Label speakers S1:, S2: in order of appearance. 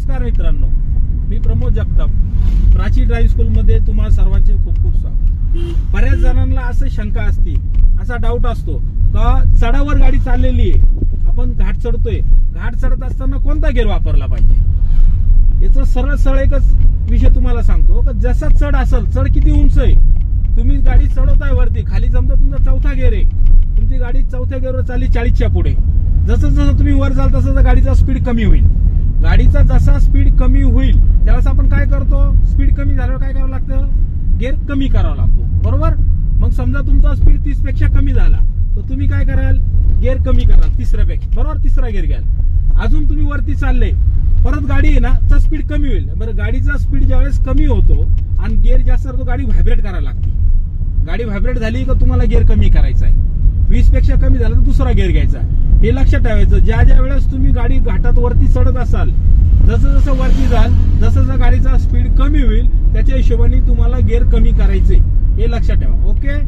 S1: नमस्कार मित्रांनो, मी प्रमोद जगताप, प्राची ड्राइव्ह स्कूलमध्ये तुम्हा सर्वांचे खूप खूप स्वागत. बऱ्याच जणांना असं शंका असते, असा डाऊट असतो का चढावर गाडी चाललेली आहे, आपण घाट चढतोय, घाट चढत असताना कोणता गेअर वापरला पाहिजे. याचं सरळ एकच विषय तुम्हाला सांगतो का जसा चढ असेल, चढ किती उंच आहे, तुम्ही गाडी चढवताय वरती, खाली जमता तुमचा चौथा गेअर आहे, तुमची गाडी चौथ्या गेअरवर चालली 40च्या पुढे, जसं जसं तुम्ही वर जाल तसं गाडीचा स्पीड कमी होईल. गाडीचा जसा स्पीड कमी होईल त्यावेळेस आपण काय करतो, स्पीड कमी झाल्यावर काय करावं लागतं, गेअर कमी करावा लागतो, बरोबर. मग समजा तुमचा स्पीड 30 पेक्षा कमी झाला तर तुम्ही काय कराल, गेअर कमी कराल तिसऱ्यापेक्षा, बरोबर, तिसरा गेअर घ्याल. अजून तुम्ही वरती चालले, परत गाडी आहे ना तर स्पीड कमी होईल. बरं, गाडीचा स्पीड ज्यावेळेस कमी होतो आणि गेअर जास्त असतो गाडी व्हायब्रेट करायला लागते. गाडी व्हायब्रेट झाली का तुम्हाला गेअर कमी करायचा आहे, 20 पेक्षा कमी झालं तर दुसरा गेअर घ्यायचा. हे लक्षात ठेवायचं. ज्या वेळेस तुम्ही गाडी घाटात वरती चढत असाल, जसं जसं वरती जाल जसं जसं गाडीचा स्पीड कमी होईल त्याच्या हिशोबाने तुम्हाला गेअर कमी करायचे, हे लक्षात ठेवा. ओके.